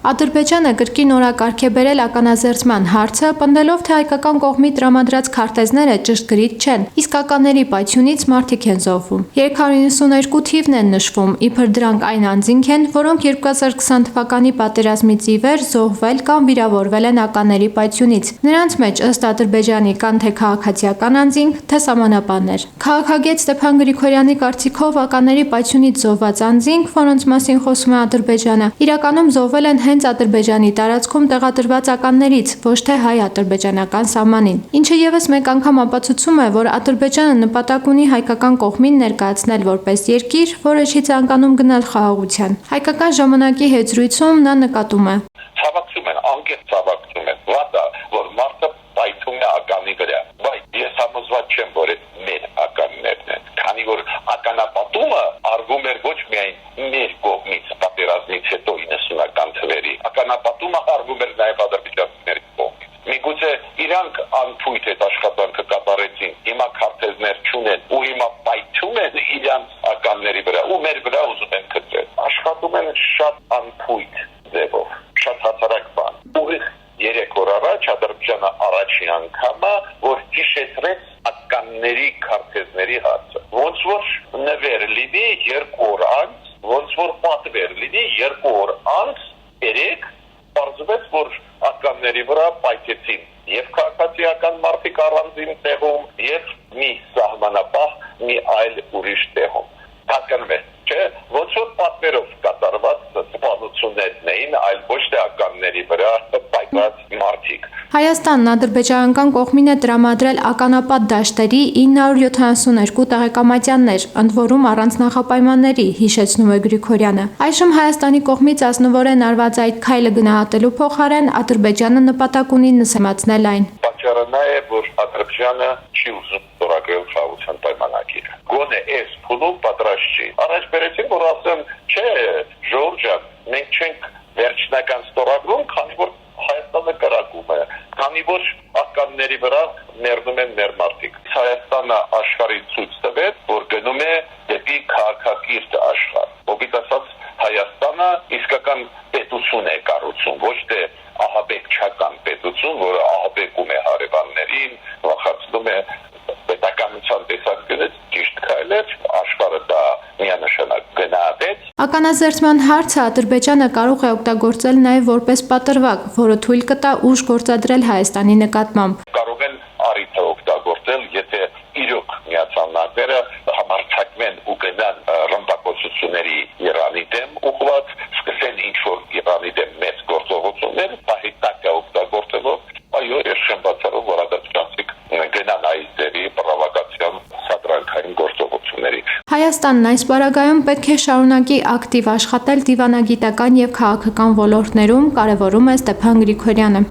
Ադրբեջանը կրկին օրակարգ է բերել ականազերծման հարցը, պնդելով, թե հայկական կողմի տրամադրած քարտեզները ճշգրիտ չեն, իսկ ականների պայթյունից մարդիկ են զոհվում։ 392 թիվն են նշվում, իբր դրանք այն անձինք են, որոնք 2020 թվականի պատերազմից ի վեր զոհվել կամ վիրավորվել են ականների պայթյունից։ Նրանց մեջ ըստ Ադրբեջանի կան թե քաղաքացիական անձինք, թե սահմանապաններ։ Քաղաքագետ Ստեփան Գրիգորյանի կարծիքով ականների պայթյունից զոհված անձինք, որոնց մասին խոսում է Ադրբեջանը, իրականում զոհվել են հենց Ադրբեջանի տարածքում տեղադրված ականներից, ոչ թե հայ-ադրբեջանական սահմանին, ինչը ևս մեկ անգամ ապացուցում է, որ Ադրբեջանը նպատակ ունի հայկական կողմին ներկայացնել որպես երկիր, որը չի ցանկանում գնալ խաղաղության։ Հայկական ժամանակի հետ զրույցում նա նկատում է. Ցավակցում են, անկեղծ ցավակցում են, վատա, որ մարդը պայթում է ականի վրա, բայց ես համոզված չեմ, որ այդ մեր ականներն են, քանի որ ականապատումը արվում էր ոչ միայն մեր կողմից պատերազմից հետո 90-ական թվերի, ականապատումը արվում էր նաև ադրբեջանցիների կողմից։ Միգուցե իրանք անփույթ այդ աշխատանքը կատարեցին, հիմա քարտեզներ չունեն ու հիմա պայթում են իրանց ականների վրա ու մեր վրա ուզում են քծել։ Աշխատում են շատ անփույթ ձևով, շատ հասարակ բան։ Ուղիղ 3 օր առաջ Ադրբեջանը առաջին անգամը, որ հիշեցրեց ականների քարտեզների հարցը։ Ոնց որ նվեր լինի 2 օր անց, ոնց որ պատվեր լինի 2 օր անց, 3 պարզվեց, որ ականների վրա պայթեցին եւ քաղաքացիական մարդիկ առանձին տեղում եւ մի սահմանապահ մի այլ ուրիշ տեղում։ Հասկանու՞մ, չէ՞, ոնց որ պատվերով կատարված սպանություններն էին, այլ ոչ թե ականների վրա պայթած մարդիկ։ Հայաստանն ադրբեջանական կողմին է տրամադրել ականապատ դաշտերի 972 տեղեկամատյաններ, ընդ որում առանց նախապայմանների, հիշեցնում է Գրիգորյանը։ Այժմ Հայաստանի կողմից ազնվորեն արված այդ քայլը գնահատելու փոխարեն Ադրբեջանը նպատակ ունի նսեմացնել այն։ Պատճառը նա է, որ Ադրբեջանը չի ուզում ստորագրել խաղաղության պայմանագիրը։ Գոնե այս փուլում պատրաստ չի։ Առաջ բերեցին, որ ասեմ, չէ, ժողովուրդ ջան, մենք չենք վերջնական ստորագրում, քանի որ Հայաստանը կրակում է, քանի որ ականների վրա մեռնում են մեր մարդիկ։ Հայաստանը աշխարհին ցույց տվեց, որ գնում է դեպի քաղաքակիրթ աշխարհ։ Ովքեր ասած Հայաստանը իսկական պետություն է կառուցում, ոչ թե ահաբեկչական պետություն, որը ահաբեկում է հարևաններին, վախեցնում է պետականության տեսանկյունից ճիշտ քայլեր, աշխարհը դա միանշանակ գնահատեց։ Ականազերծման հարցը Ադրբեջանը կարող է օգտագործել նաև որպես պատրվակ, որը թույլ կտա ուժ գործադրել Հայաստանի նկատմամբ։ Կարող են առիթը օգտագործել, եթե իրոք Միացյալ Նահանգները համարձակվեն ու գնան ռմբակոծությունների Իրանի դեմ ուղղված, սկսեն ինչ-որ Իրանի դեմ մեծ գործողություններ, պահիտակը օգտագործելով, այո, ես չեմ բացառում, որ ադրբեջանցիք գնան այս ձևի պրովոկացիոն սադրանքային գործողությունների։ Հայաստանն այս պարագայում պետք է շարունակի ակտիվ աշխատել դիվանագիտական եւ քաղաքական ոլորտներում, կարևորում է Ստեփան Գրիգորյանը։